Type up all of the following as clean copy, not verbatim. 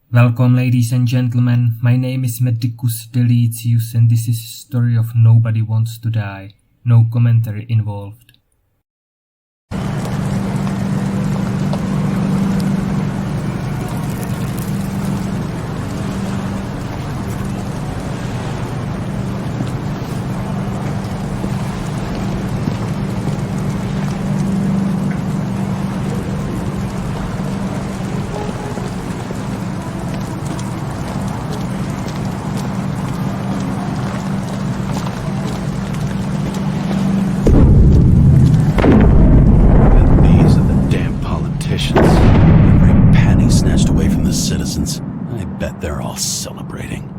Welcome, ladies and gentlemen. My name is Medicus Deletius, and this is a story of Nobody Wants to Die. No commentary involved. I bet they're all celebrating.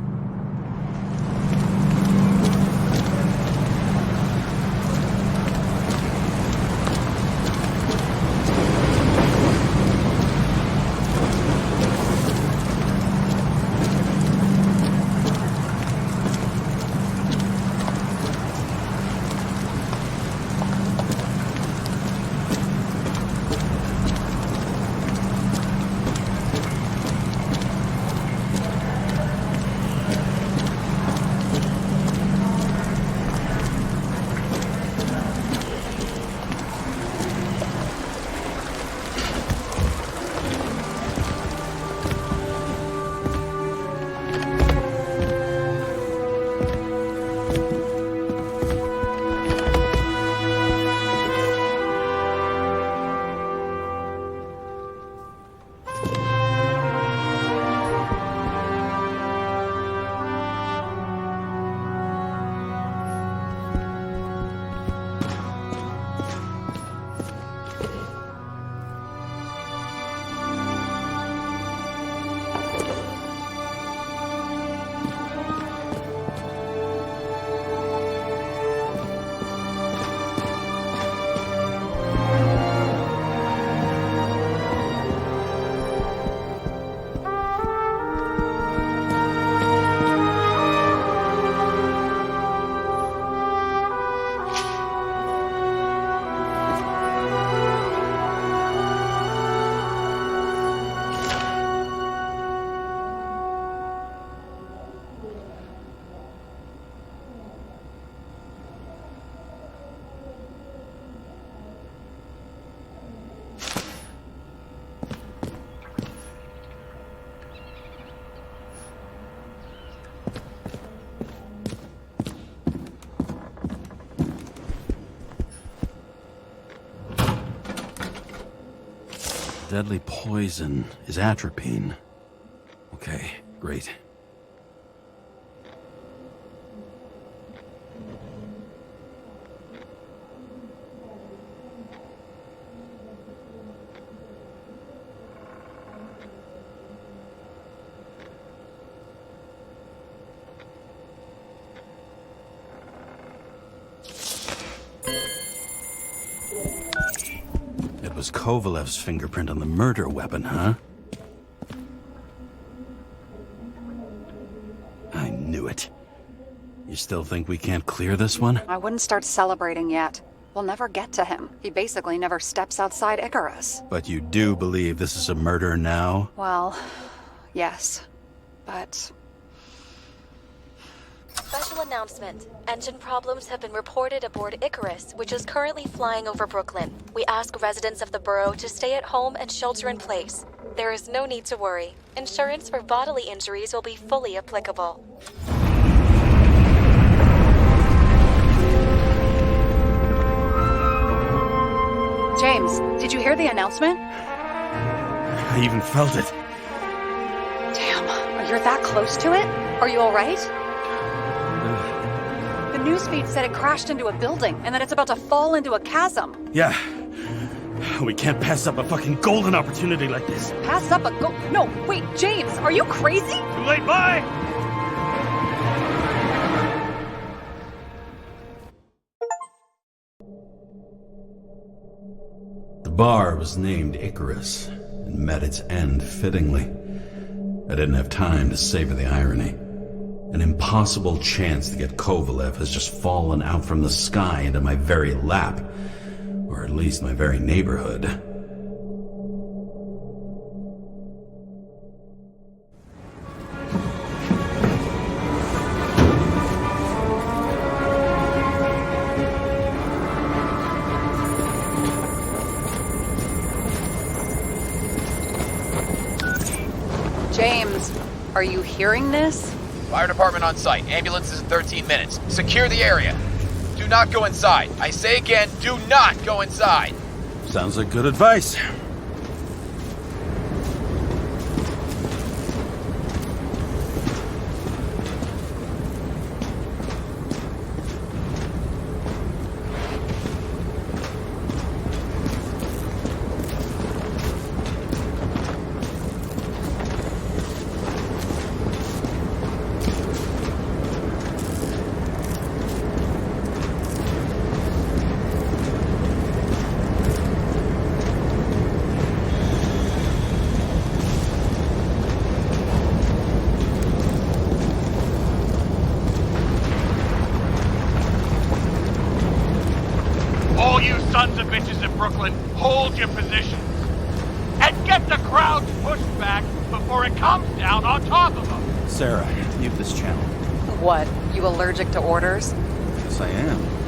Deadly poison is atropine. Okay, great. It was Kovalev's fingerprint on the murder weapon, huh? I knew it. You still think we can't clear this one? I wouldn't start celebrating yet. We'll never get to him. He basically never steps outside Icarus. But you do believe this is a murder now? Well, yes. But... Special announcement. Engine problems have been reported aboard Icarus, which is currently flying over Brooklyn. We ask residents of the borough to stay at home and shelter in place. There is no need to worry. Insurance for bodily injuries will be fully applicable. James, did you hear the announcement? I even felt it. Damn, you're that close to it? Are you alright? The newsfeed said it crashed into a building and that it's about to fall into a chasm. Yeah. We can't pass up a fucking golden opportunity like this. Pass up a No, wait, James, are you crazy? Too late, bye! The bar was named Icarus and met its end fittingly. I didn't have time to savor the irony. An impossible chance to get Kovalev has just fallen out from the sky into my very lap, or at least my very neighborhood. James, are you hearing this? Fire department on site. Ambulance is in 13 minutes. Secure the area. Do not go inside. I say again, do not go inside. Sounds like good advice. All you sons of bitches in Brooklyn, hold your positions. And get the crowd pushed back before it comes down on top of them. Sarah, mute this channel. What, you allergic to orders? Yes, I am.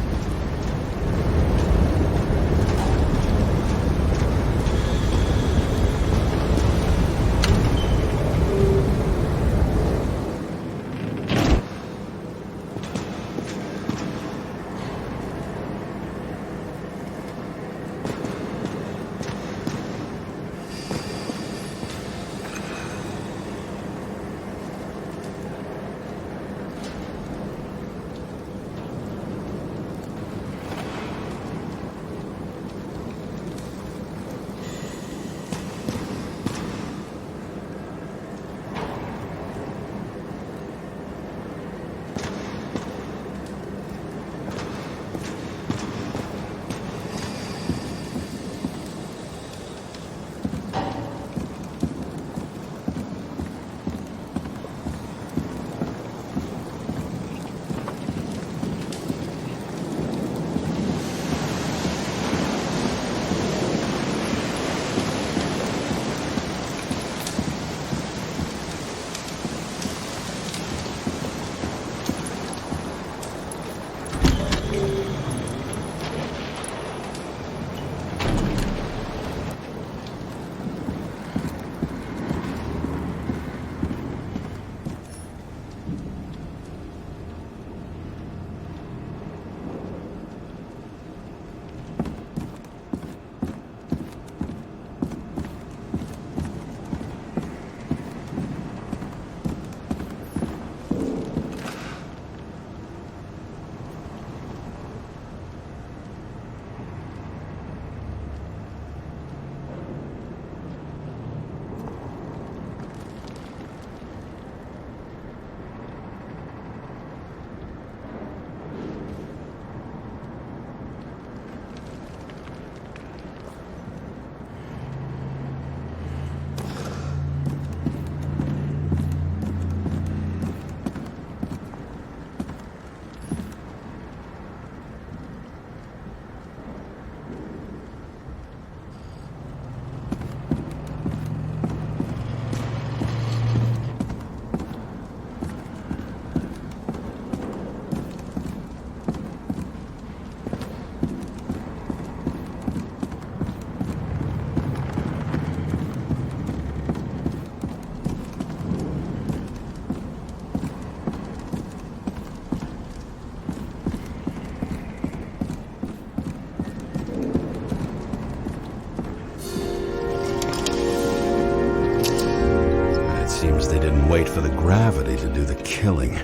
Wait for the gravity to do the killing.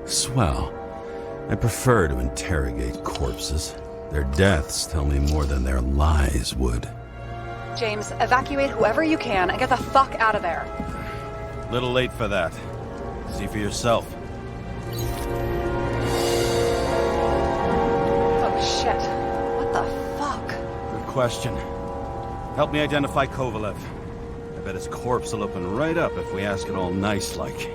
Swell. I prefer to interrogate corpses. Their deaths tell me more than their lies would. James, evacuate whoever you can and get the fuck out of there. Little late for that. See for yourself. Oh shit. What the fuck? Good question. Help me identify Kovalev. I bet his corpse will open right up if we ask it all nice-like.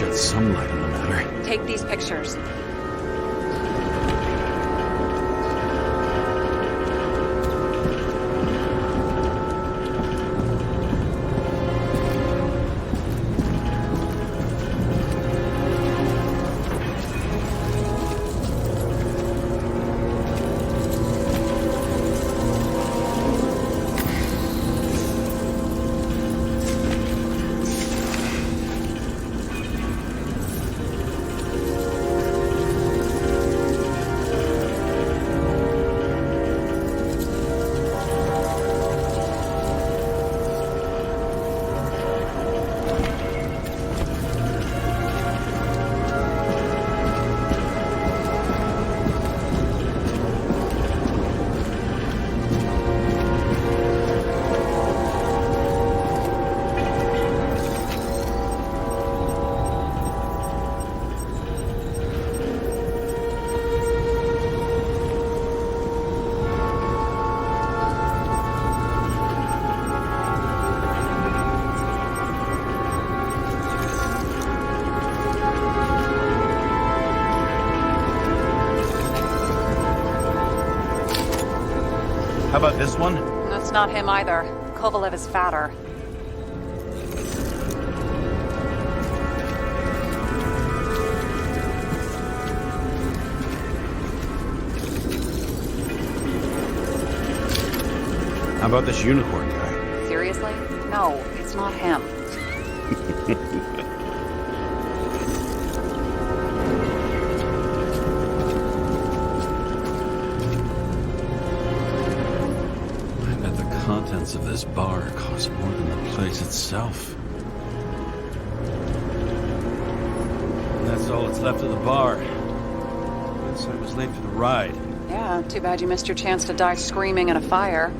shed some light on the matter. Take these pictures. How about this one? That's not him either. Kovalev is fatter. How about this unicorn guy? Seriously? No, it's not him. I bet the contents of this bar cost more than the place itself. And that's all that's left of the bar. Guess I was late for the ride. Yeah, too bad you missed your chance to die screaming in a fire.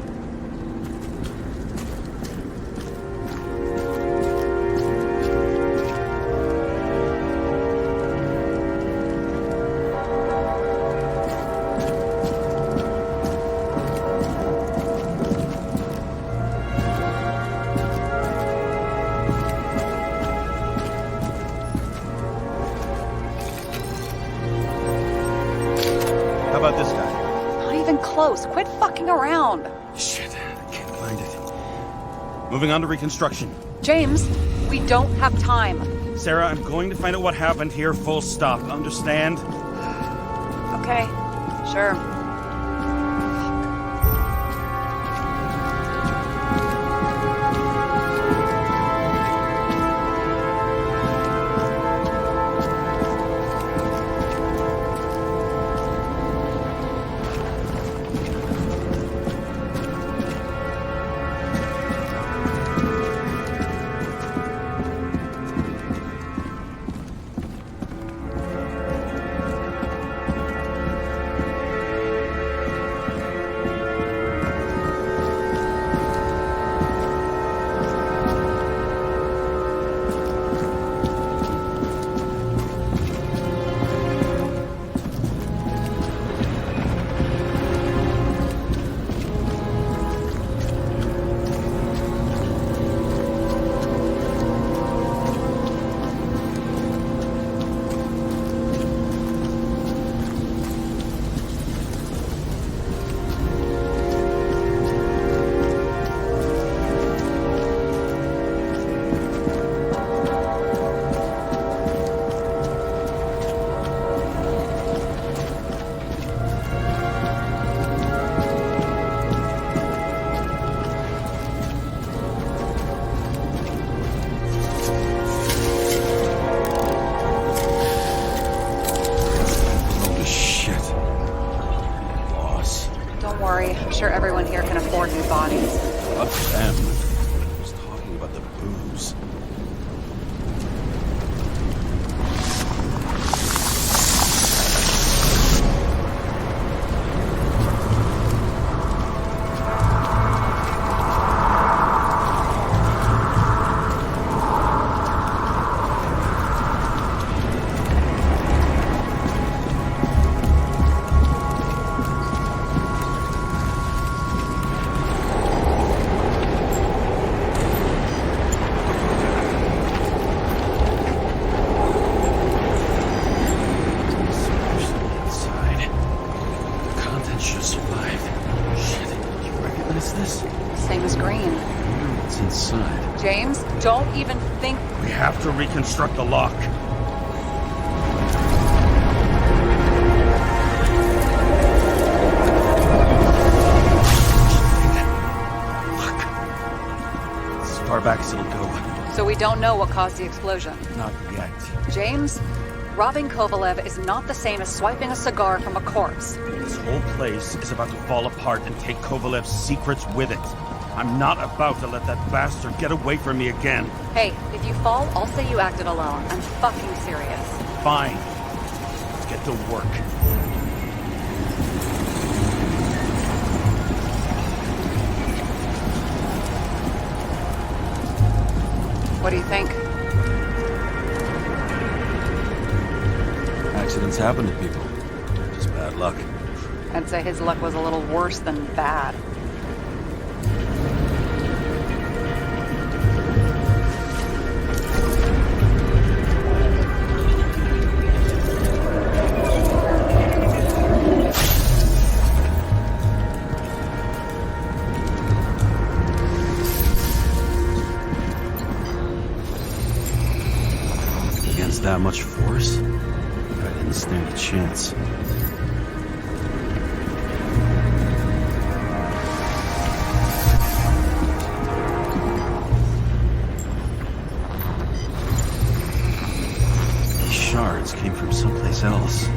How about this guy? Not even close. Quit fucking around. Shit, I can't find it. Moving on to reconstruction. James, we don't have time. Sarah, I'm going to find out what happened here, full stop. Understand? Okay, sure. Holy shit. Boss. Don't worry, I'm sure everyone here can afford new bodies. Up to them. I was talking about the booze. same as green. It's inside. James, don't even think. We have to reconstruct the lock. Look. As far back as it'll go. So we don't know what caused the explosion. Not yet. James, robbing Kovalev is not the same as swiping a cigar from a corpse. This whole place is about to fall apart and take Kovalev's secrets with it. I'm not about to let that bastard get away from me again. Hey, if you fall, I'll say you acted alone. I'm fucking serious. Fine. Let's get to work. What do you think? Accidents happen to people. Just bad luck. I'd say his luck was a little worse than bad. Against that much force? I didn't stand a chance. These shards came from someplace else.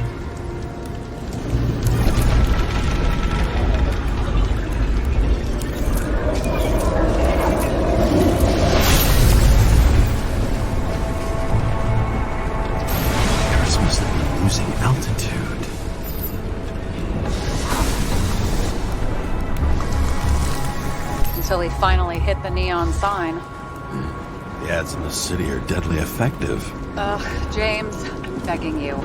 Icarus must have been losing altitude. Until he finally hit the neon sign. The ads in the city are deadly effective. Ugh, James, I'm begging you.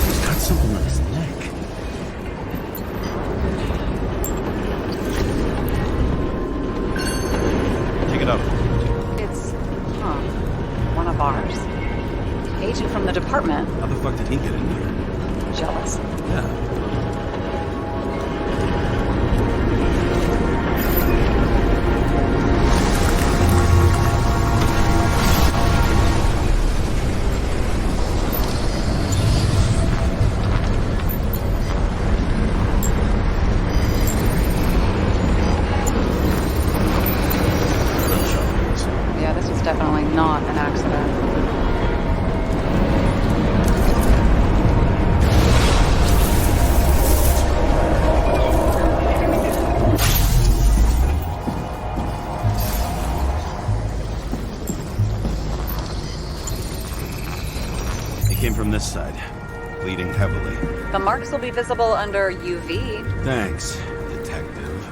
He's got something on his neck. Take it up. It's, one of ours. Agent from the department. How the fuck did he get in here? Jealous. Yeah. Yeah, this was definitely not an accident. It came from this side, bleeding heavily. The marks will be visible under UV. Thanks, detective.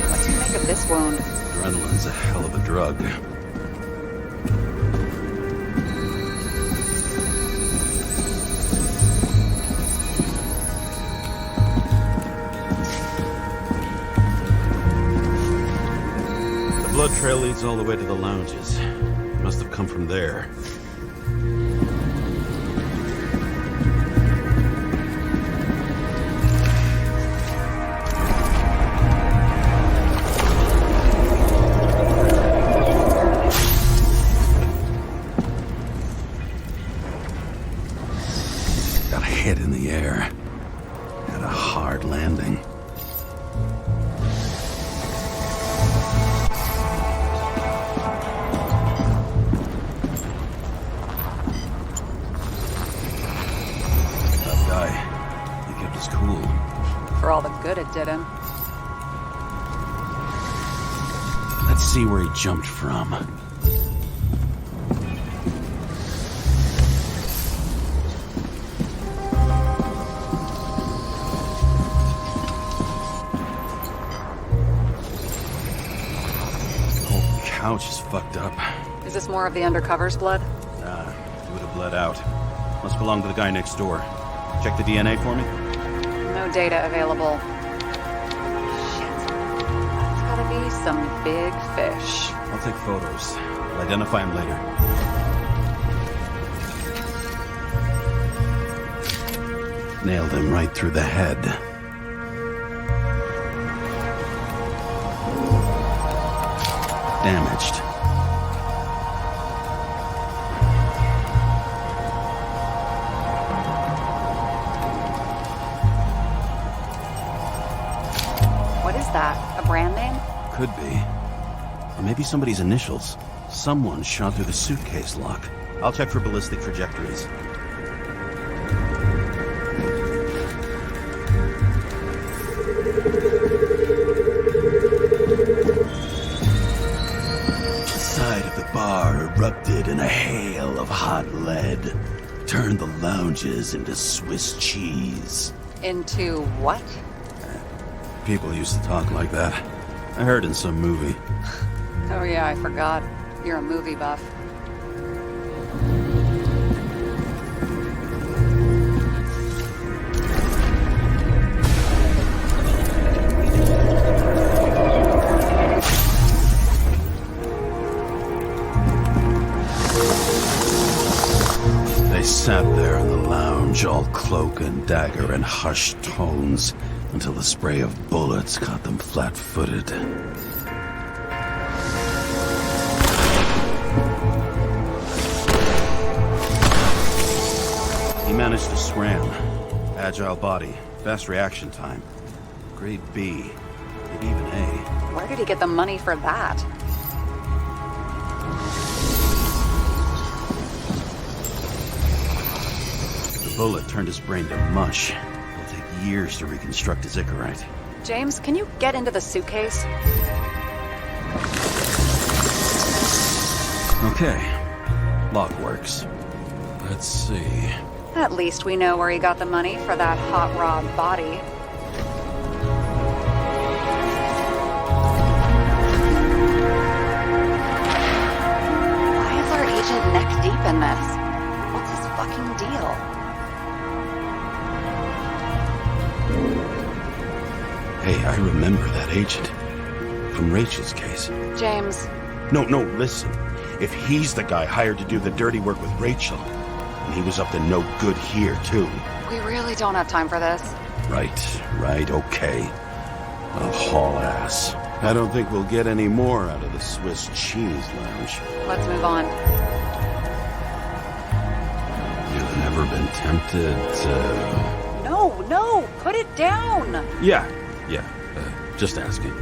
What do you make of this wound? Adrenaline's a hell of a drug. The blood trail leads all the way to the lounges. It must have come from there. Got a hit in the air. Had a hard landing. Tough guy. He kept us cool. For all the good it did him. Let's see where he jumped from. Whole couch is fucked up. Is this more of the undercover's blood? Nah, it would have bled out. Must belong to the guy next door. Check the DNA for me. No data available. Shit. That's gotta be some big fish. I'll take photos. I'll identify him later. Nailed him right through the head. Damaged. What is that? A brand name? Could be. Or maybe somebody's initials. Someone shot through the suitcase lock. I'll check for ballistic trajectories. The side of the bar erupted in a hail of hot lead. Turned the lounges into Swiss cheese. Into what? People used to talk like that. I heard in some movie. Oh yeah, I forgot. You're a movie buff. They sat there in the lounge, all cloak and dagger and hushed tones, until the spray of bullets caught them flat-footed. He managed to scram. Agile body, fast reaction time. Grade B, maybe even A. Where did he get the money for that? The bullet turned his brain to mush. It'll take years to reconstruct his Icarite. James, can you get into the suitcase? Okay. Lock works. Let's see. At least we know where he got the money for that hot rod body. Why is our agent neck deep in this? What's his fucking deal? Hey, I remember that agent. From Rachel's case. James. No, listen. If he's the guy hired to do the dirty work with Rachel, and he was up to no good here, too. We really don't have time for this. Right, okay. I'll haul ass. I don't think we'll get any more out of the Swiss cheese lounge. Let's move on. You've never been tempted to... No, put it down! Yeah, just asking.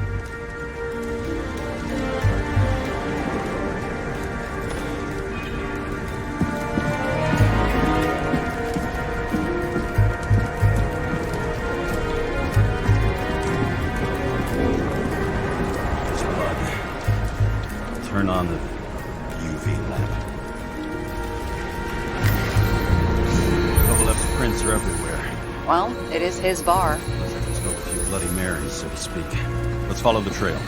Turn on the UV lamp. Kovalev's prints are everywhere. Well, it is his bar. Looks like he's got a few Bloody Marys, so to speak. Let's follow the trail.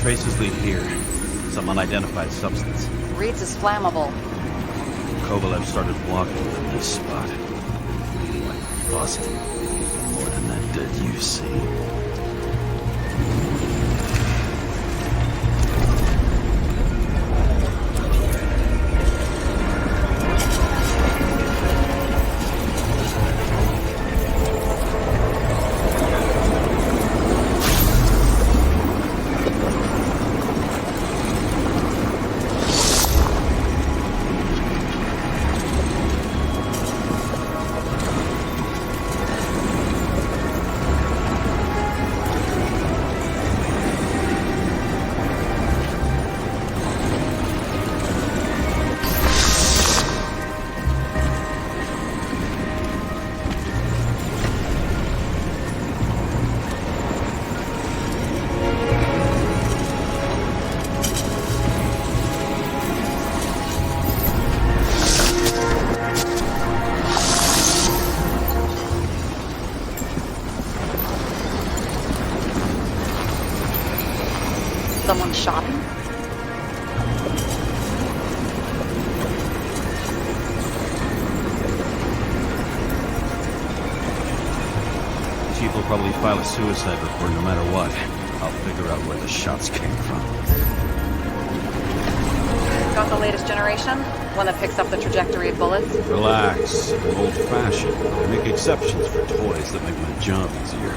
Traces lead here. Some unidentified substance. Reeds is flammable. Kovalev started walking from this spot. Like bust. More than that did you see. Someone shot him? Chief will probably file a suicide report no matter what. I'll figure out where the shots came from. Got the latest generation? One that picks up the trajectory of bullets? Relax. I'm old-fashioned. I make exceptions for toys that make my job easier.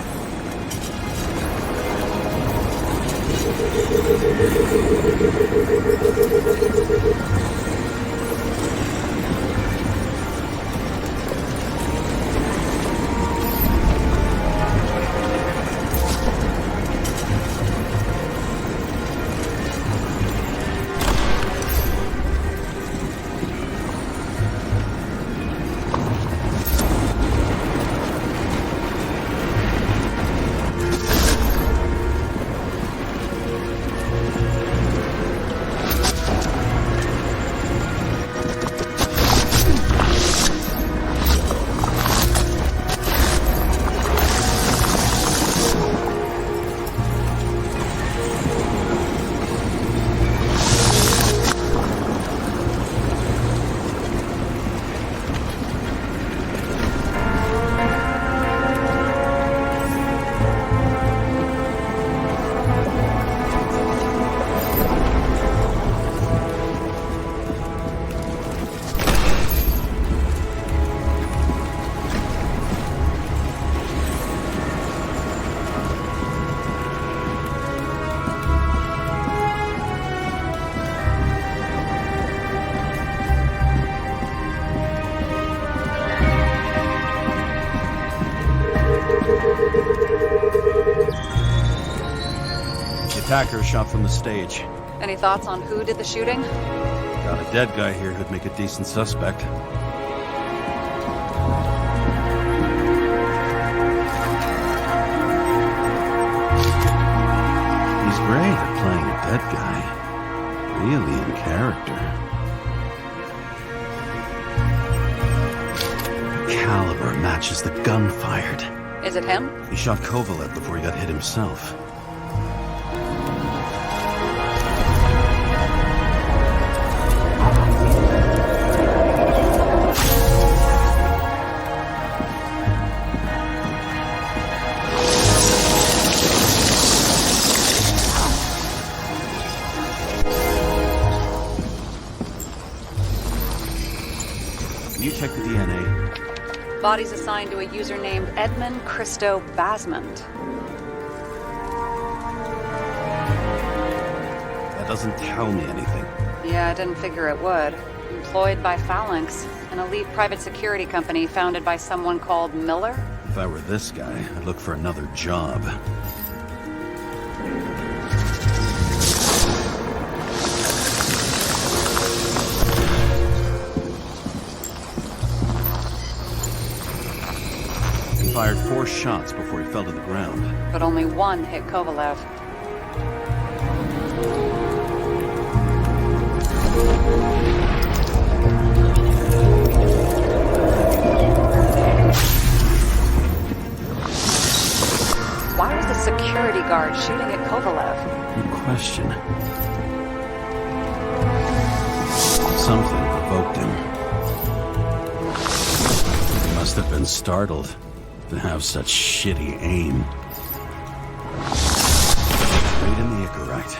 Attacker shot from the stage. Any thoughts on who did the shooting? Got a dead guy here who'd make a decent suspect. He's great at playing a dead guy. Really in character. The caliber matches the gun fired. Is it him? He shot Kovalev before he got hit himself. You check the DNA. Body's assigned to a user named Edmund Christo Basmond. That doesn't tell me anything. Yeah, I didn't figure it would. Employed by Phalanx, an elite private security company founded by someone called Miller. If I were this guy, I'd look for another job. He fired 4 shots before he fell to the ground. But only one hit Kovalev. Why was the security guard shooting at Kovalev? Good question. Something provoked him. He must have been startled to have such shitty aim. Right in the Icarite.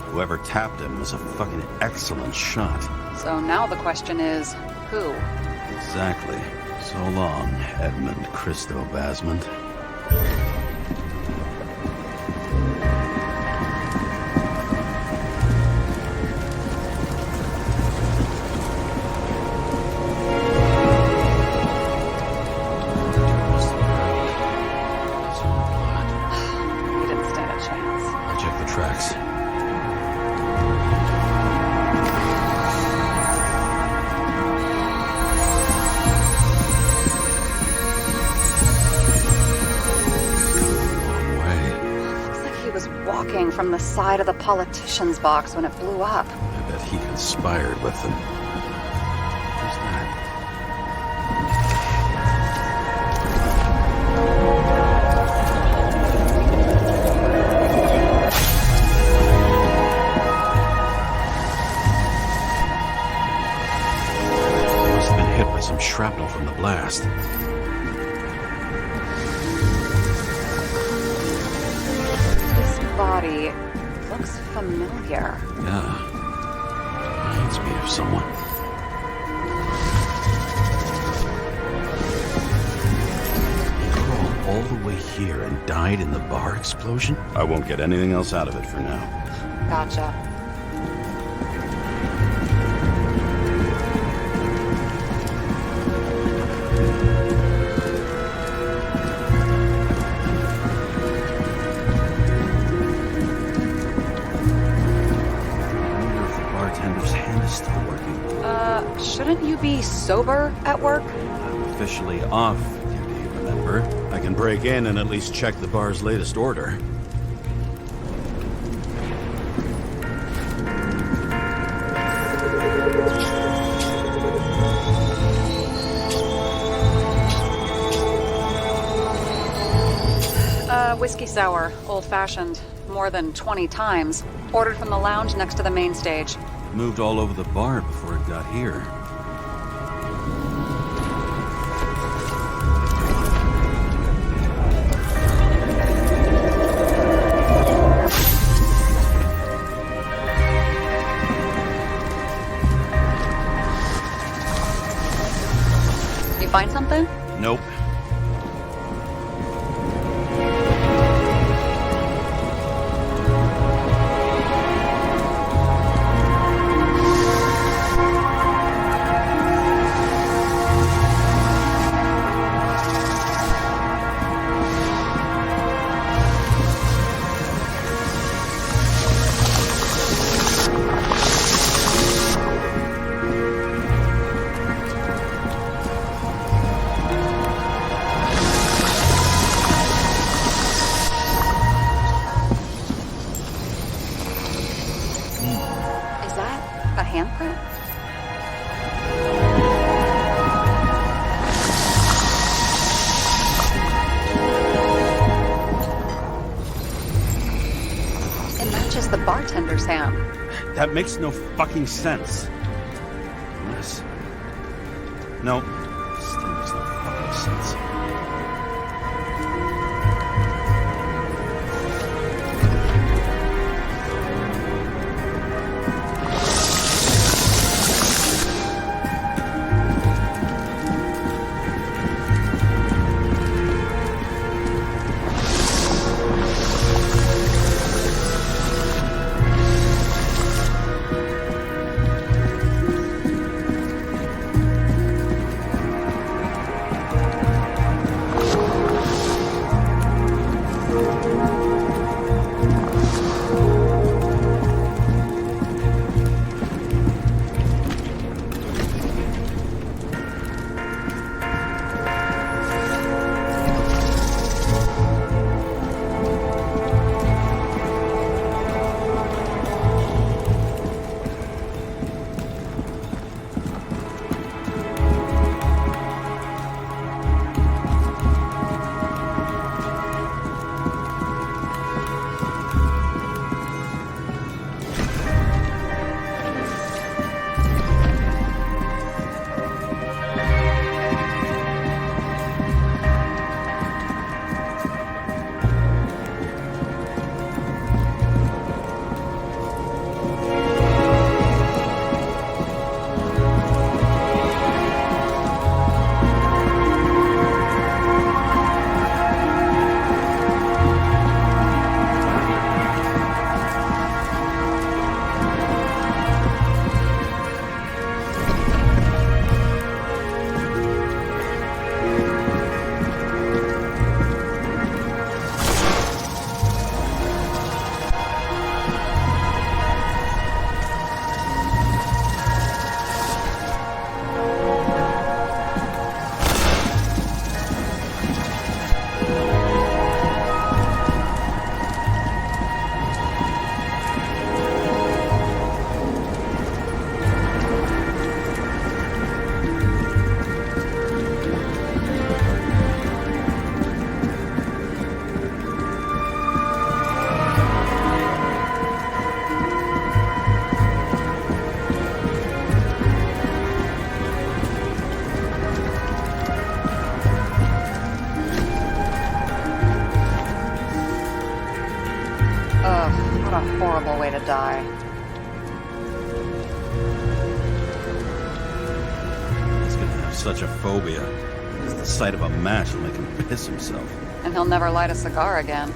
Whoever tapped him was a fucking excellent shot. So now the question is, who? Exactly. So long, Edmund Christo Basmond. He didn't stand a chance. I'll check the tracks. Long way. Looks like he was walking from the side of the politician's box when it blew up. I bet he conspired with them. Who's that? Must have been hit by some shrapnel from the blast. This body looks familiar. Yeah. Reminds me of someone. all the way here and died in the bar explosion? I won't get anything else out of it for now. Gotcha. Shouldn't you be sober at work? I'm officially off duty, remember? I can break in and at least check the bar's latest order. Whiskey sour, old-fashioned, more than 20 times. Ordered from the lounge next to the main stage. Moved all over the bar before it got here. You find something? Nope. Is that a handprint? It matches the bartender's hand. That makes no fucking sense. Unless... No. Still makes no fucking sense. What a horrible way to die. He's gonna have such a phobia. The sight of a match will make him piss himself. and he'll never light a cigar again.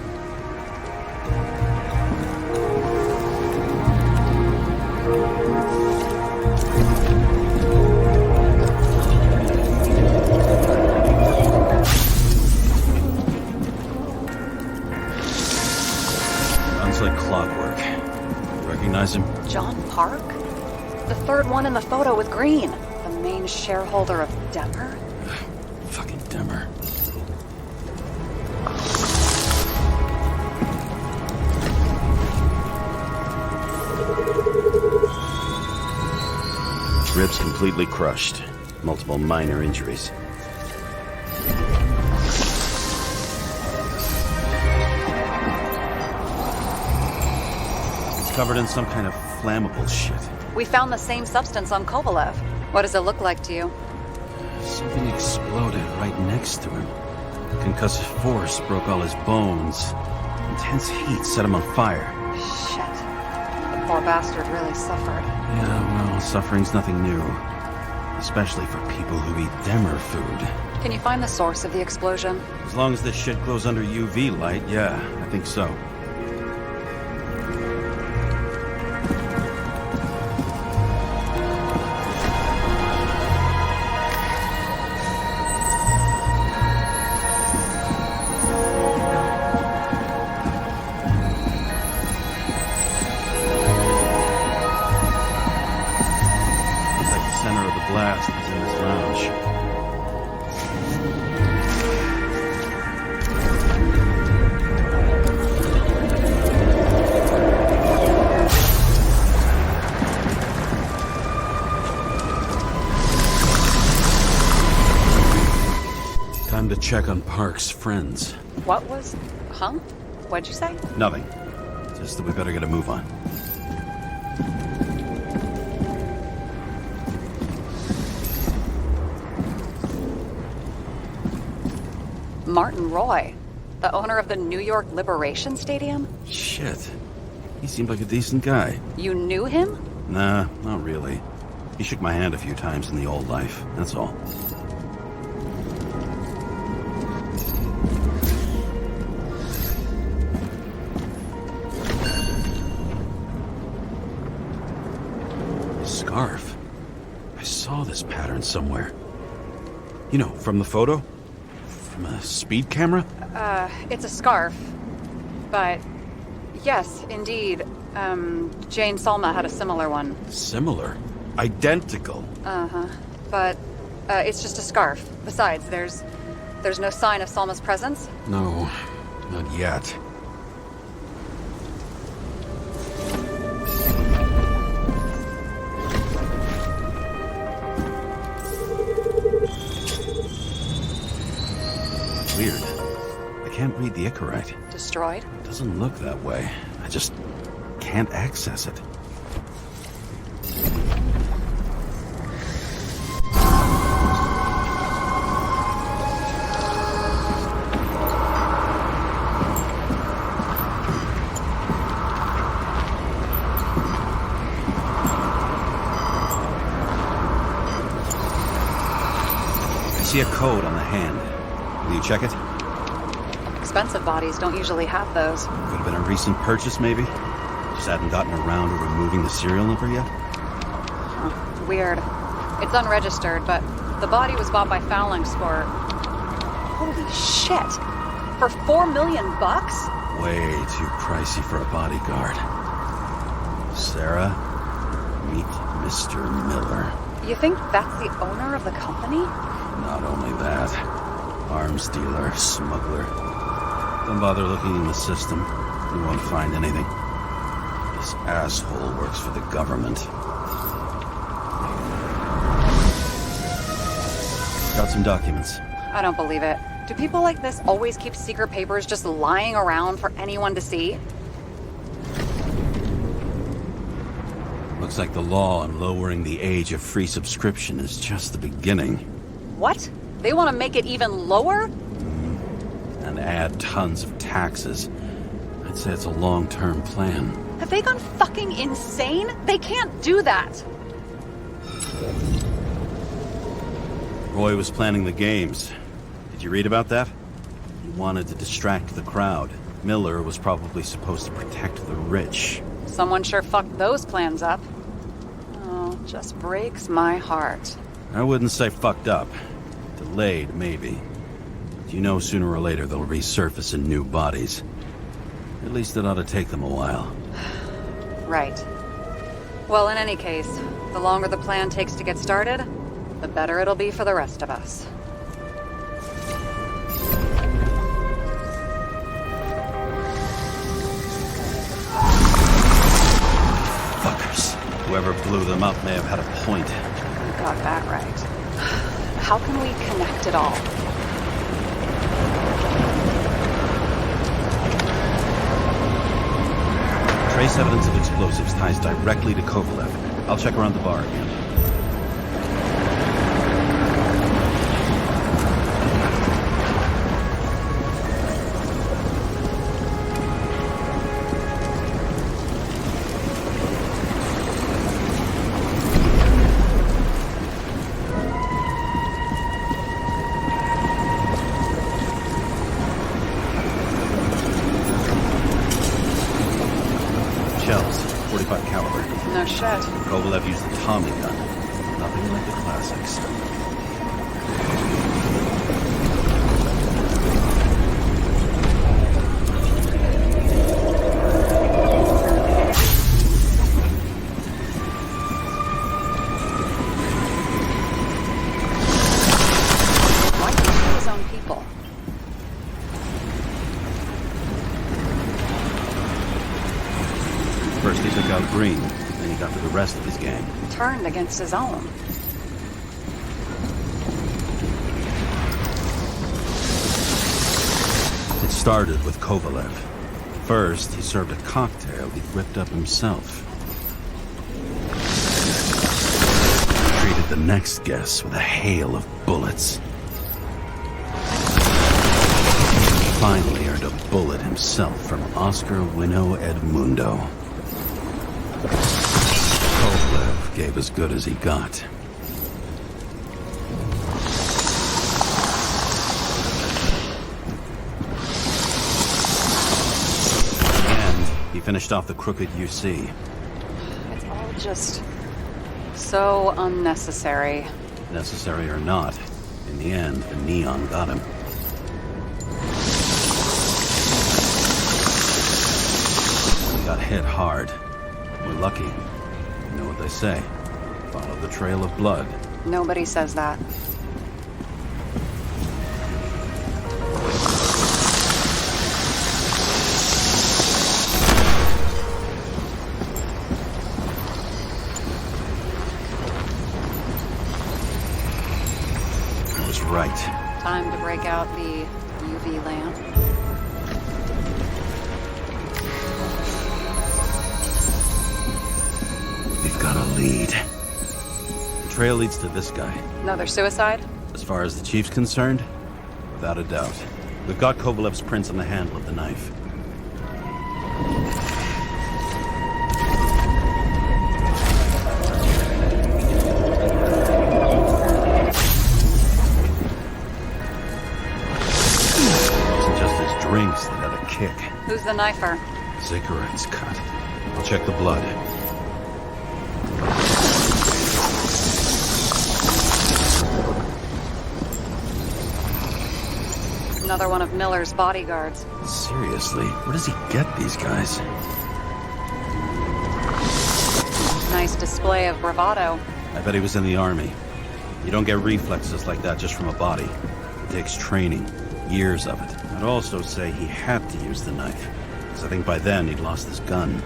Runs like clockwork. Recognize him? John Park? The third one in the photo with Green. The main shareholder of Demmer? Fucking Demmer. Ribs completely crushed. Multiple minor injuries. It's covered in some kind of flammable shit. We found the same substance on Kovalev. What does it look like to you? Something exploded right next to him. Concussive force broke all his bones. Intense heat set him on fire. Shit. The poor bastard really suffered. Yeah, well, suffering's nothing new. Especially for people who eat Demmer food. Can you find the source of the explosion? As long as this shit glows under UV light, yeah, I think so. Blast is in this lounge. Time to check on Park's friends. What was... Huh? What'd you say? Nothing. Just that we better get a move on. Martin Roy, the owner of the New York Liberation Stadium? Shit. He seemed like a decent guy. You knew him? Nah, not really. He shook my hand a few times in the old life, that's all. Scarf. I saw this pattern somewhere. You know, from the photo? From a speed camera? It's a scarf. But, yes, indeed. Jane Salma had a similar one. Similar? Identical? Uh-huh. But, it's just a scarf. Besides, there's no sign of Salma's presence? No, not yet. Weird. I can't read the Icarite. Destroyed? It doesn't look that way. I just can't access it. I see a code on the hand. Will you check it? Expensive bodies don't usually have those. Could have been a recent purchase, maybe? Just hadn't gotten around to removing the serial number yet? Huh. Weird. It's unregistered, but the body was bought by Phalanx for... Holy shit! For $4 million bucks? Way too pricey for a bodyguard. Sarah, meet Mr. Miller. You think that's the owner of the company? Not only that, arms dealer, smuggler. Don't bother looking in the system. You won't find anything. This asshole works for the government. Got some documents. I don't believe it. Do people like this always keep secret papers just lying around for anyone to see? Looks like the law on lowering the age of free subscription is just the beginning. What? They want to make it even lower? And add tons of taxes. I'd say it's a long-term plan. Have they gone fucking insane? They can't do that! Roy was planning the games. Did you read about that? He wanted to distract the crowd. Miller was probably supposed to protect the rich. Someone sure fucked those plans up. Oh, just breaks my heart. I wouldn't say fucked up. Delayed, maybe. But you know sooner or later they'll resurface in new bodies. At least it ought to take them a while. Right. Well, in any case, the longer the plan takes to get started, the better it'll be for the rest of us. Fuckers. Whoever blew them up may have had a point. You got that right. How can we connect it all? Trace evidence of explosives ties directly to Kovalev. I'll check around the bar again. Shells, 45 caliber. No shit. Kovalev used the Tommy gun. Nothing like the classics. Why can't he kill his own people? First he took out Green, then he got to the rest of his gang. Turned against his own. It started with Kovalev. First, he served a cocktail he'd whipped up himself. He treated the next guest with a hail of bullets. Finally earned a bullet himself from Oscar Winnow Edmundo. Kovalev gave as good as he got. He finished off the crooked UC. It's all just so unnecessary. Necessary or not, in the end, the neon got him. He got hit hard. We're lucky. You know what they say. Follow the trail of blood. Nobody says that. I was right. Time to break out the UV lamp. We've got a lead. The trail leads to this guy. Another suicide? As far as the chief's concerned, without a doubt. We've got Kovalev's prints on the handle of the knife. It wasn't just his drinks that had a kick. Who's the knifer? Cigarettes cut. I'll check the blood. Another one of Miller's bodyguards. Seriously, where does he get these guys? Nice display of bravado. I bet he was in the army. You don't get reflexes like that just from a body. It takes training, years of it. I'd also say he had to use the knife, because I think by then he'd lost his gun.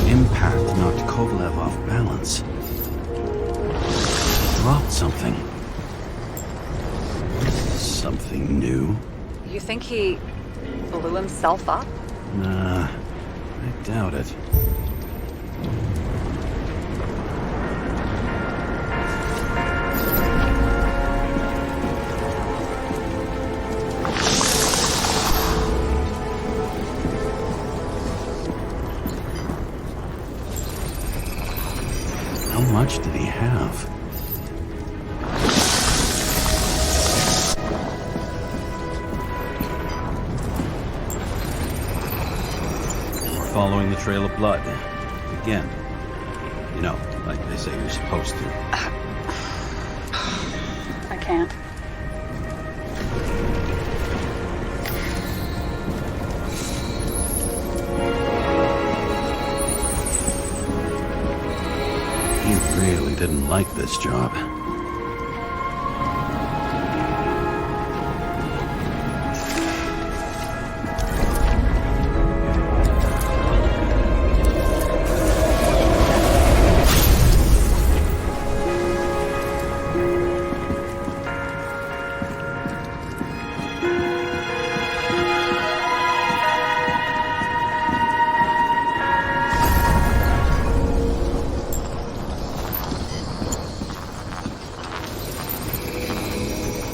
Impact knocked Kovalev off balance. He dropped something. Something new? You think he blew himself up? Nah, I doubt it. much did he have? We're following the trail of blood. Again. You know, like they say you're supposed to. I can't. He really didn't like this job.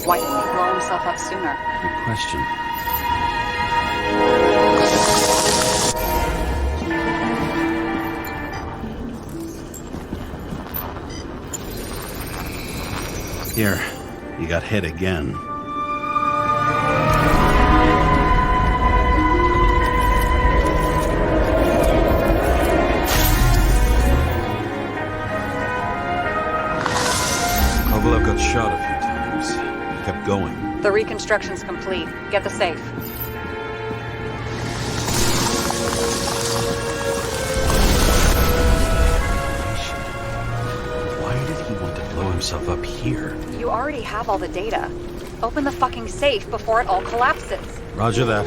Why didn't he blow himself up sooner? Good question. Here, you got hit again. Kovalev got shot a few times. He kept going. The reconstruction's complete. Get the safe. Why did he want to blow himself up here? You already have all the data. Open the fucking safe before it all collapses. Roger that.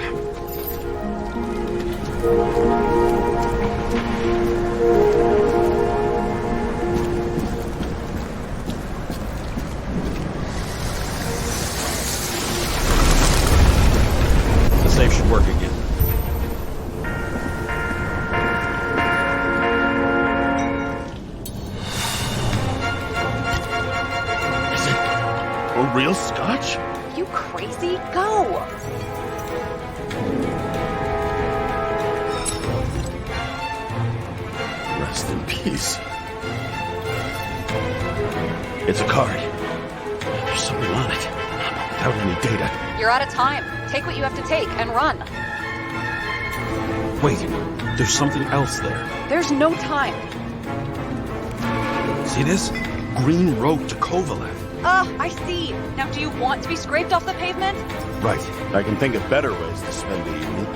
The safe should work again. Is it a real scotch? You crazy? Go! Rest in peace. It's a card. There's something on it. Without any data. You're out of time. Take what you have to take and run. Wait, there's something else there. There's no time. See this? Green Road to Kovalev. I see. Now do you want to be scraped off the pavement? Right. I can think of better ways to spend the evening.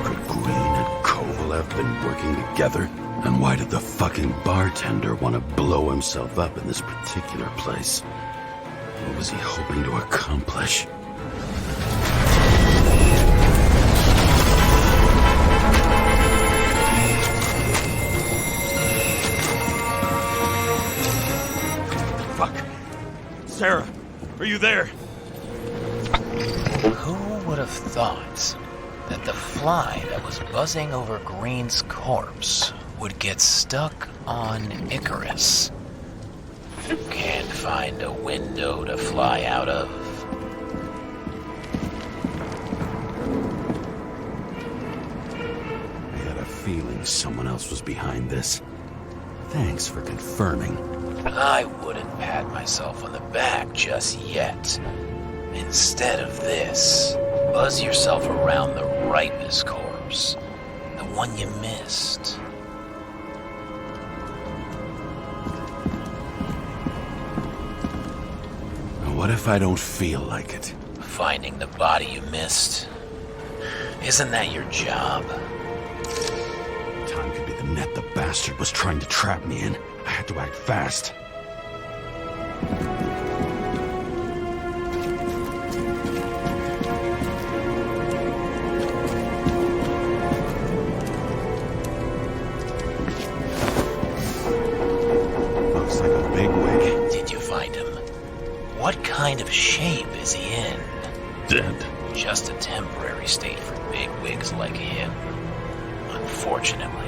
Could Green and Kovalev been working together? And why did the fucking bartender want to blow himself up in this particular place? What was he hoping to accomplish? Fuck. Sarah, are you there? Who would have thought that the fly that was buzzing over Green's corpse would get stuck on Icarus? Can't find a window to fly out of. I had a feeling someone else was behind this. Thanks for confirming. I wouldn't pat myself on the back just yet. Instead of this, buzz yourself around the Ripus corpse. The one you missed. What if I don't feel like it? Finding the body you missed. Isn't that your job? Time could be the net the bastard was trying to trap me in. I had to act fast. Looks like a bigwig. Did you find him? What kind of shape is he in? Dead. Just a temporary state for big wigs like him. Unfortunately.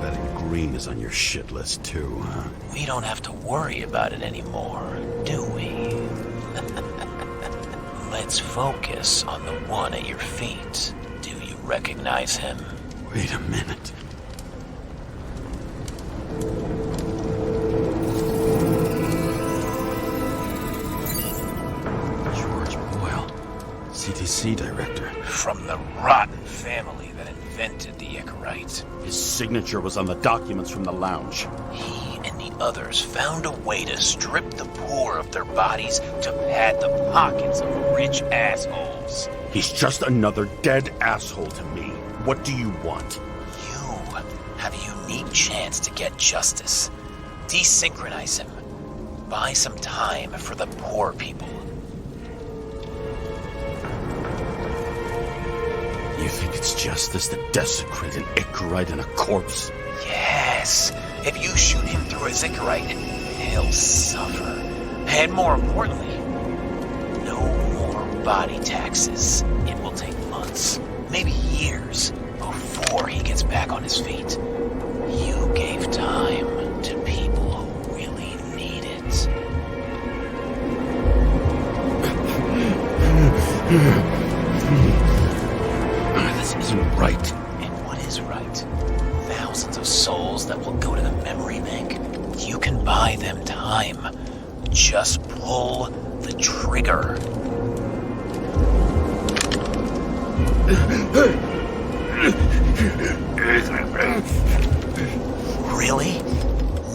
Betting Green is on your shit list too, huh? We don't have to worry about it anymore, do we? Let's focus on the one at your feet, do recognize him? Wait a minute. George Boyle, CDC director. From the rotten family that invented the Icarite. His signature was on the documents from the lounge. He and the others found a way to strip the poor of their bodies to pad the pockets of rich assholes. He's just another dead asshole to me. What do you want? You have a unique chance to get justice. Desynchronize him. Buy some time for the poor people. You think it's justice to desecrate an Icarite and a corpse? Yes. If you shoot him through a Icarite, he'll suffer. And more importantly, no more body taxes. It will take months, maybe years, before he gets back on his feet. You gave time to people who really need it. This isn't right. And what is right? Thousands of souls that will go to the memory bank. You can buy them time. Just pull the trigger. Really?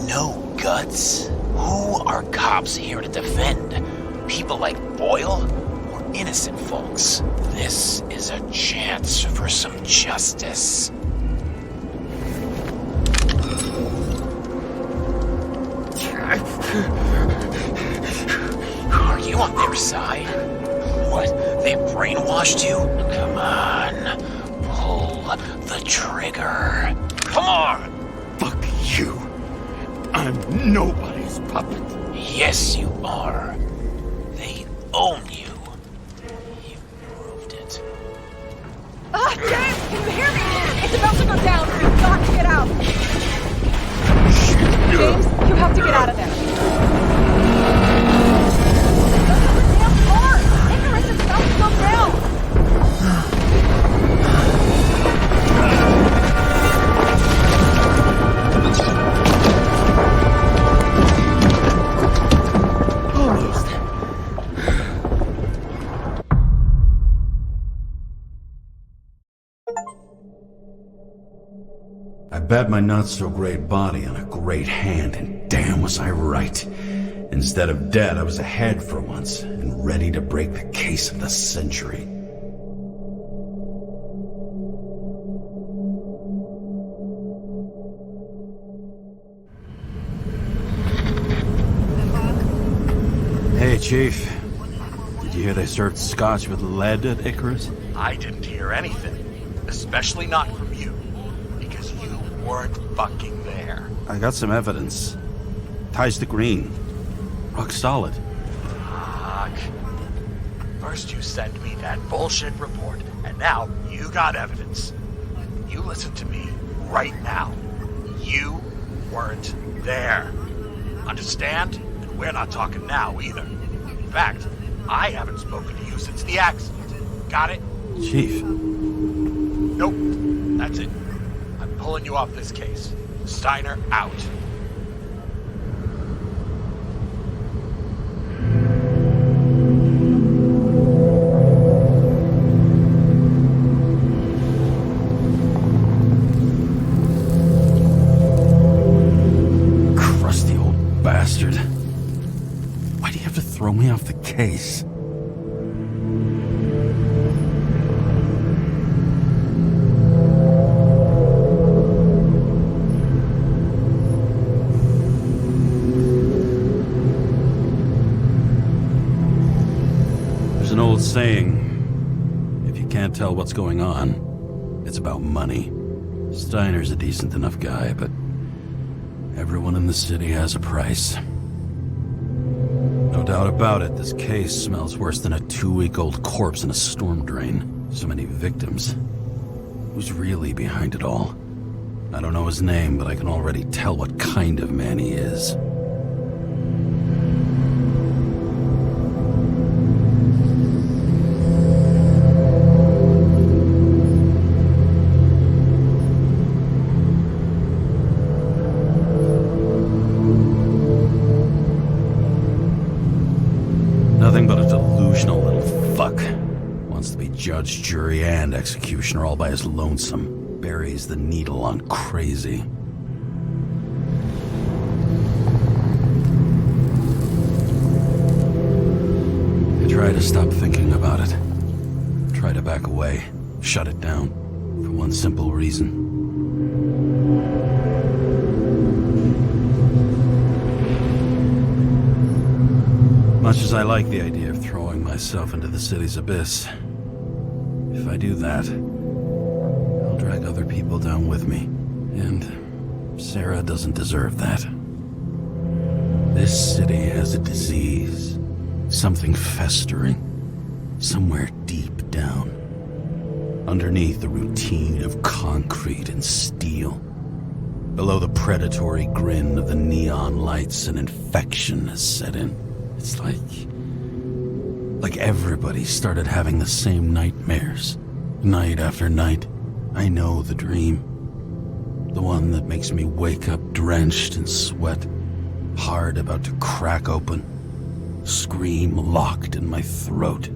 No guts? Who are cops here to defend? People like Boyle? Or innocent folks? This is a chance for some justice. Are you on their side? What? They brainwashed you? Come on. Pull the trigger. Come on! Fuck you. I'm nobody's puppet. Yes, you are. They own you. You proved it. Ah, James, can you hear me? It's about to go down. We've got to get out. James, you have to get out of there. The damn car! Icarus is about to go down. I bet my not-so-great body on a great hand, and damn was I right. Instead of dead, I was ahead for once, and ready to break the case of the century. Hey, Chief. Did you hear they served scotch with lead at Icarus? I didn't hear anything, especially not from you, because you weren't fucking there. I got some evidence. Ties to Green. Rock solid. Fuck. First you send me that bullshit report, and now you got evidence. You listen to me right now. You weren't there. Understand? And we're not talking now either. In fact, I haven't spoken to you since the accident. Got it? Chief. Nope. That's it. I'm pulling you off this case. Steiner out. Crusty old bastard. Why do you have to throw me off the case? There's an old saying, if you can't tell what's going on, it's about money. Steiner's a decent enough guy, but everyone in the city has a price. No doubt about it, this case smells worse than a 2-week-old corpse in a storm drain. So many victims. Who's really behind it all? I don't know his name, but I can already tell what kind of man he is. Wants to be judge, jury, and executioner all by his lonesome. Buries the needle on crazy. I try to stop thinking about it. Try to back away, shut it down, for one simple reason. Much as I like the idea of throwing myself into the city's abyss, if I do that, I'll drag other people down with me. And Sarah doesn't deserve that. This city has a disease. Something festering. Somewhere deep down. Underneath the routine of concrete and steel. Below the predatory grin of the neon lights, an infection has set in. It's like everybody started having the same nightmares. Night after night. I know the dream. The one that makes me wake up drenched in sweat. Heart about to crack open. Scream locked in my throat.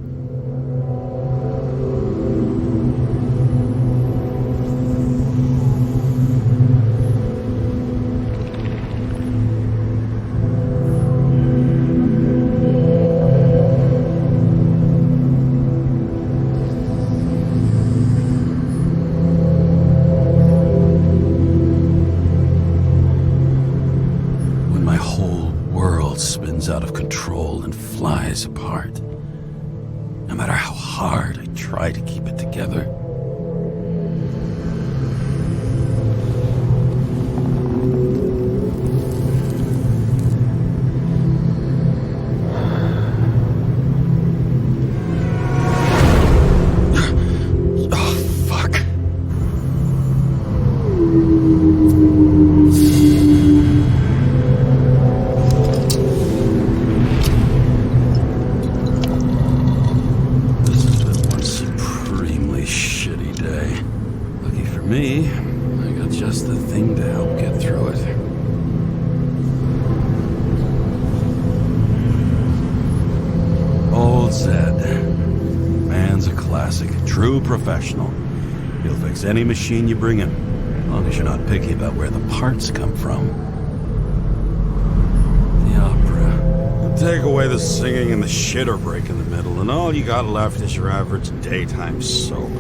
Out of control and flies apart. No matter how hard I try to keep it together. Me, I got just the thing to help get through it. Old Zed. Man's a classic. True professional. He'll fix any machine you bring him, as long as you're not picky about where the parts come from. The opera. Take away the singing and the shitter break in the middle, and all you got left is your average daytime soap.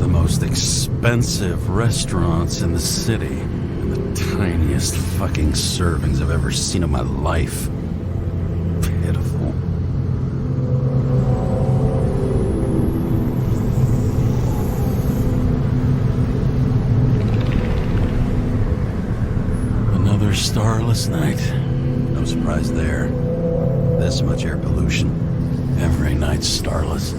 Most expensive restaurants in the city, and the tiniest fucking servings I've ever seen in my life. Pitiful. Another starless night. No surprise there. This much air pollution. Every night's starless.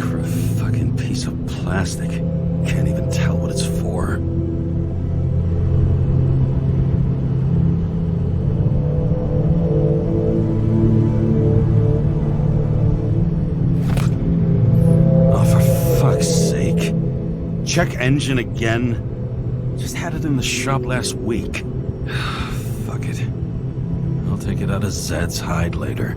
For a fucking piece of plastic. Can't even tell what it's for. Oh, for fuck's sake. Check engine again? Just had it in the shop last week. Fuck it. I'll take it out of Zed's hide later.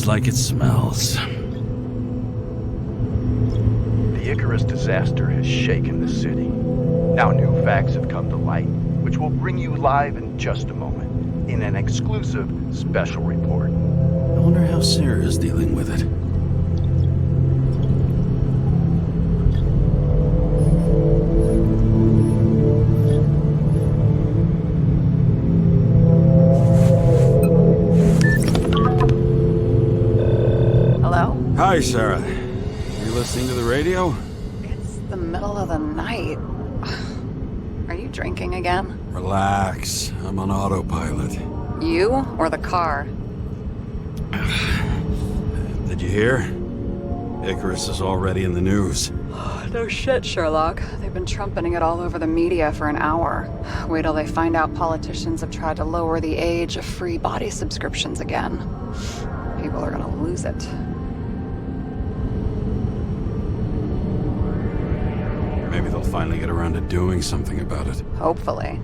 Like it smells. The Icarus disaster has shaken the city. Now new facts have come to light, which will bring you live in just a moment, in an exclusive special report. I wonder how Sarah is dealing with it. Hi, Sarah. You listening to the radio? It's the middle of the night. Are you drinking again? Relax. I'm on autopilot. You or the car? Did you hear? Icarus is already in the news. No shit, Sherlock. They've been trumpeting it all over the media for an hour. Wait till they find out politicians have tried to lower the age of free body subscriptions again. People are gonna lose it. Maybe they'll finally get around to doing something about it. Hopefully.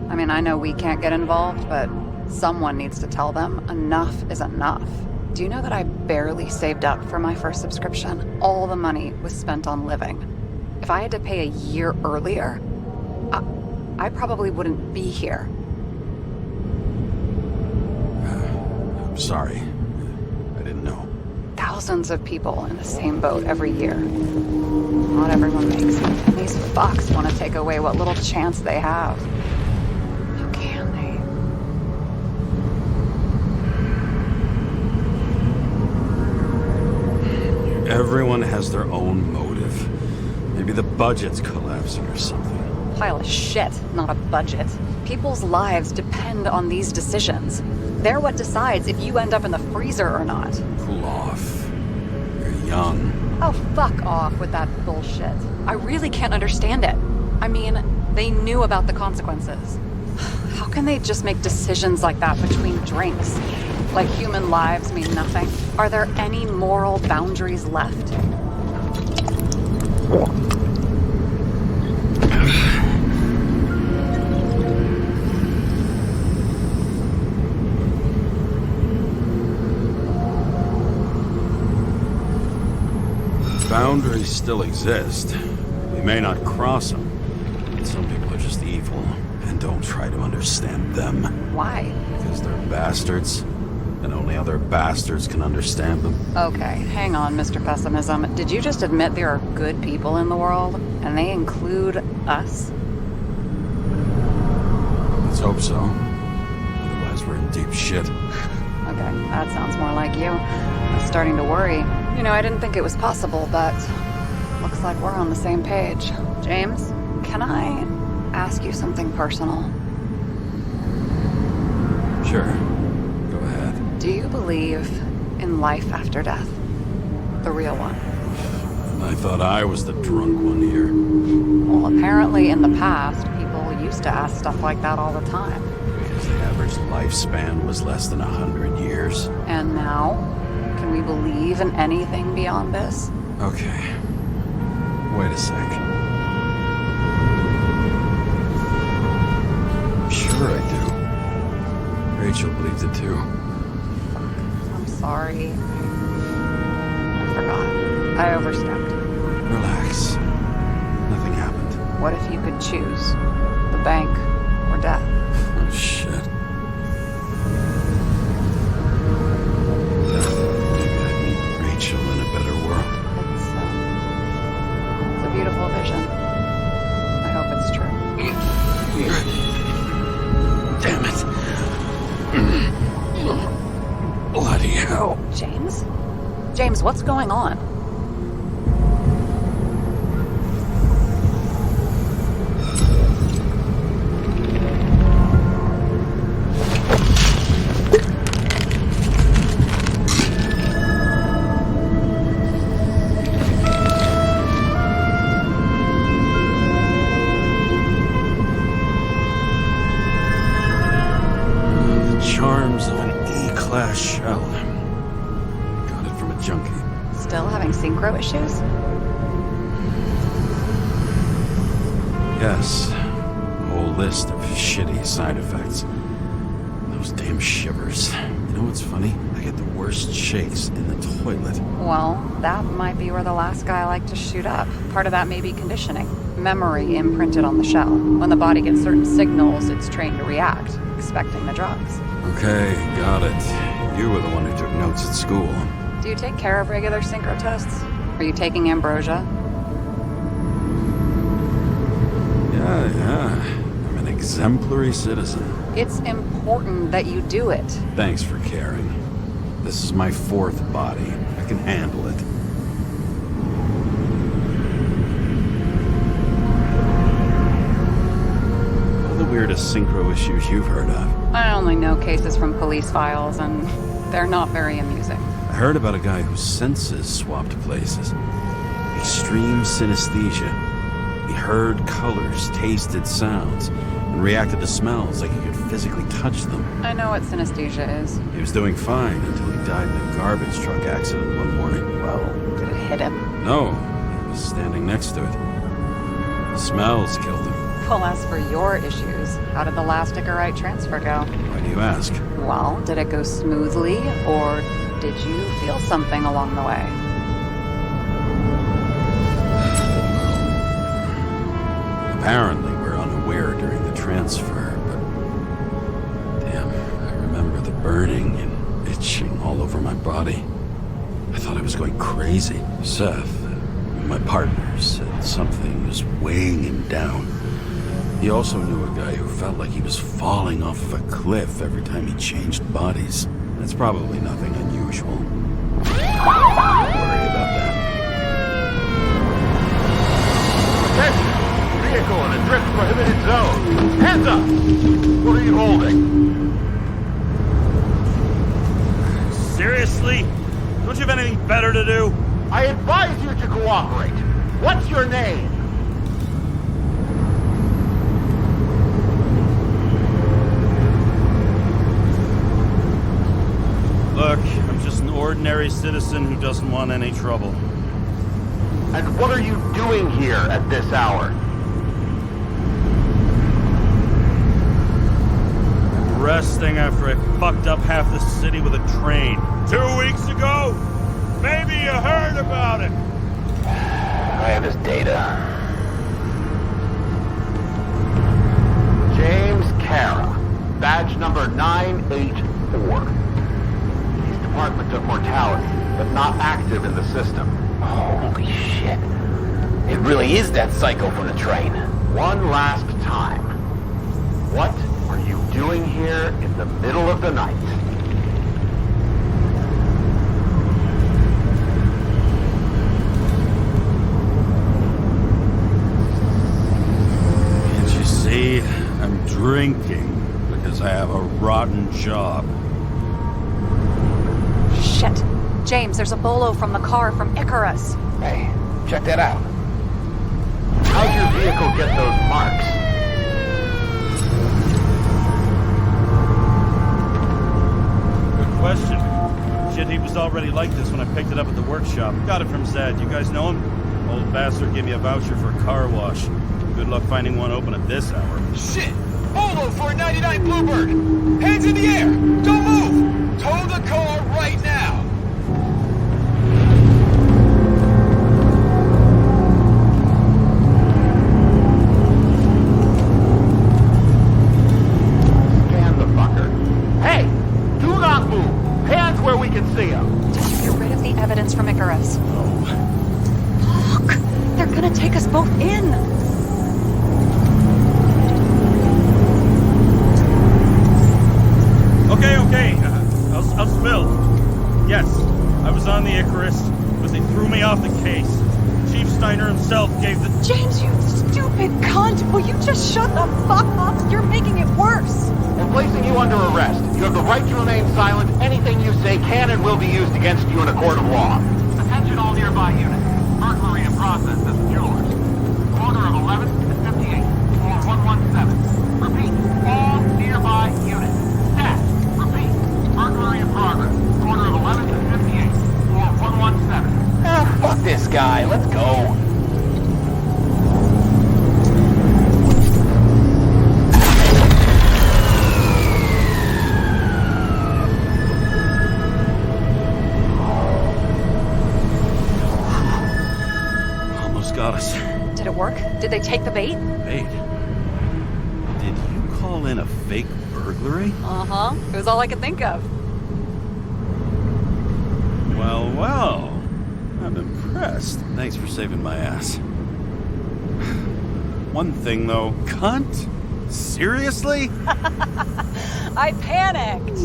I mean, I know we can't get involved, but someone needs to tell them enough is enough. Do you know that I barely saved up for my first subscription? All the money was spent on living. If I had to pay a year earlier, I probably wouldn't be here. I'm sorry. I didn't know. Thousands of people in the same boat every year. Not everyone makes it, and these fucks want to take away what little chance they have. How can they? Everyone has their own motive. Maybe the budget's collapsing or something. Pile of shit, not a budget. People's lives depend on these decisions. They're what decides if you end up in the freezer or not. Cool off. You're young. Oh, fuck off with that bullshit. I really can't understand it. I mean, they knew about the consequences. How can they just make decisions like that between drinks? Like human lives mean nothing? Are there any moral boundaries left? Boundaries still exist. We may not cross them. But some people are just evil, and don't try to understand them. Why? Because they're bastards, and only other bastards can understand them. Okay, hang on, Mr. Pessimism. Did you just admit there are good people in the world, and they include us? Let's hope so. Otherwise, we're in deep shit. Okay, that sounds more like you. I'm starting to worry. You know, I didn't think it was possible, but looks like we're on the same page. James, can I ask you something personal? Sure. Go ahead. Do you believe in life after death? The real one? I thought I was the drunk one here. Well, apparently in the past, people used to ask stuff like that all the time. Because the average lifespan was less than 100 years. And now? Can we believe in anything beyond this? Okay. Wait a sec. Sure I do. Rachel believes it too. I'm sorry. I forgot. I overstepped. Relax. Nothing happened. What if you could choose? The bank or death? Oh, shit. Maybe I'd meet Rachel in a better world. It's a beautiful vision. I hope it's true. Damn it. Bloody hell. James? James, what's going on? Charms of an E-class shell. Got it from a junkie. Still having synchro issues? Yes. A whole list of shitty side effects. Those damn shivers. You know what's funny? I get the worst shakes in the toilet. Well, that might be where the last guy liked to shoot up. Part of that may be conditioning. Memory imprinted on the shell. When the body gets certain signals, it's trained to react, expecting the drugs. Okay, got it. You were the one who took notes at school. Do you take care of regular synchro tests? Are you taking ambrosia? Yeah. I'm an exemplary citizen. It's important that you do it. Thanks for caring. This is my fourth body. I can handle it. What are the weirdest synchro issues you've heard of? I only know cases from police files, and they're not very amusing. I heard about a guy whose senses swapped places. Extreme synesthesia. He heard colors, tasted sounds, and reacted to smells like he could physically touch them. I know what synesthesia is. He was doing fine until he died in a garbage truck accident one morning. Well, did it hit him? No, he was standing next to it. The smells killed him. Well, as for your issues, how did the last Icarite transfer go? Why do you ask? Well, did it go smoothly, or did you feel something along the way? Apparently, we're unaware during the transfer, but... Damn, I remember the burning and itching all over my body. I thought I was going crazy. Seth, my partner, said something was weighing him down. He also knew a guy who felt like he was falling off of a cliff every time he changed bodies. That's probably nothing unusual. Don't worry about that. Attention! Vehicle in a drift prohibited zone. Hands up! What are you holding? Seriously? Don't you have anything better to do? I advise you to cooperate. What's your name? Look, I'm just an ordinary citizen who doesn't want any trouble. And what are you doing here at this hour? Resting after I fucked up half the city with a train. 2 weeks ago? Maybe you heard about it. I have his data. James Kara, badge number 984. He's Department of Mortality, but not active in the system. Holy shit. It really is that psycho from the train. One last time. What are you doing here in the middle of the night? Can't you see? I'm drinking because I have a rotten job. Shit. James, there's a bolo from the car from Icarus. Hey, check that out. How'd your vehicle get those marks? Good question. Shit, he was already like this when I picked it up at the workshop. Got it from Zed. You guys know him? Old bastard gave me a voucher for a car wash. Good luck finding one open at this hour. Shit! Bolo for a 99 Bluebird! Hands in the air! Don't move! Tow the car right now! Scan the fucker. Hey! Do not move! Hands where we can see him! Did you get rid of the evidence from Icarus? Look! They're gonna take us both in! Okay. I'll spill. Yes, I was on the Icarus, but they threw me off the case. Chief Steiner himself gave the... James, you stupid cunt! Will you just shut the fuck up? You're making it worse! We're placing you under arrest. You have the right to remain silent. Anything you say can and will be used against you in a court of law. Attention all nearby units. Burglary in process as yours. Corner of 11 and 58. Or 117. Repeat. All nearby units. Staff. Repeat. Burglary in progress. Corner of 11 and 58. Or 117. Ah, fuck this guy. Let's go. Almost got us. Did it work? Did they take the bait? Wait. Did you call in a fake burglary? Uh-huh. It was all I could think of. Well. I'm impressed. Thanks for saving my ass. One thing, though. Cunt? Seriously? I panicked!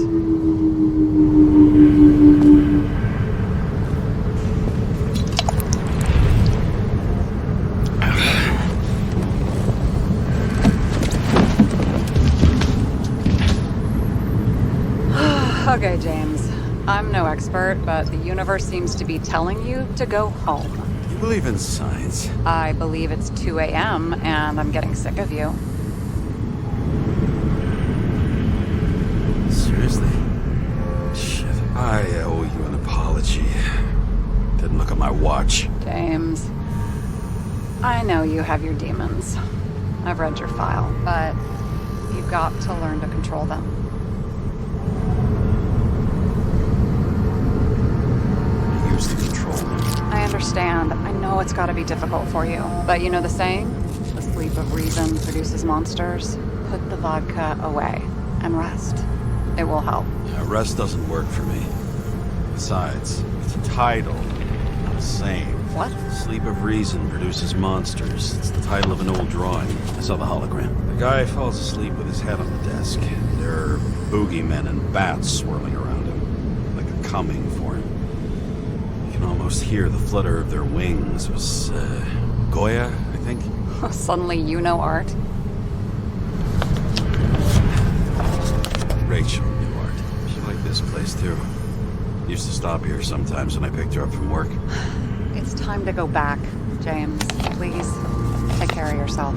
Okay, James. I'm no expert, but the universe seems to be telling you to go home. You believe in science? I believe it's 2 a.m. and I'm getting sick of you. Seriously? Shit. I owe you an apology. Didn't look at my watch. James, I know you have your demons. I've read your file, but you've got to learn to control them. Use the control. I understand. I know it's got to be difficult for you. But you know the saying? The sleep of reason produces monsters. Put the vodka away and rest. It will help. Yeah, rest doesn't work for me. Besides, it's a title, not a saying. What? Sleep of Reason produces monsters. It's the title of an old drawing. I saw the hologram. The guy falls asleep with his head on the desk. There are boogeymen and bats swirling around him, like a coming for him. You can almost hear the flutter of their wings. It was, Goya, I think? Suddenly you know art. Rachel knew art. She liked this place, too. Used to stop here sometimes when I picked her up from work. It's time to go back, James. Please, take care of yourself.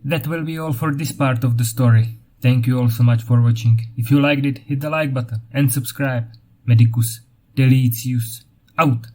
That will be all for this part of the story. Thank you all so much for watching. If you liked it, hit the like button and subscribe. Medicus Delicius out.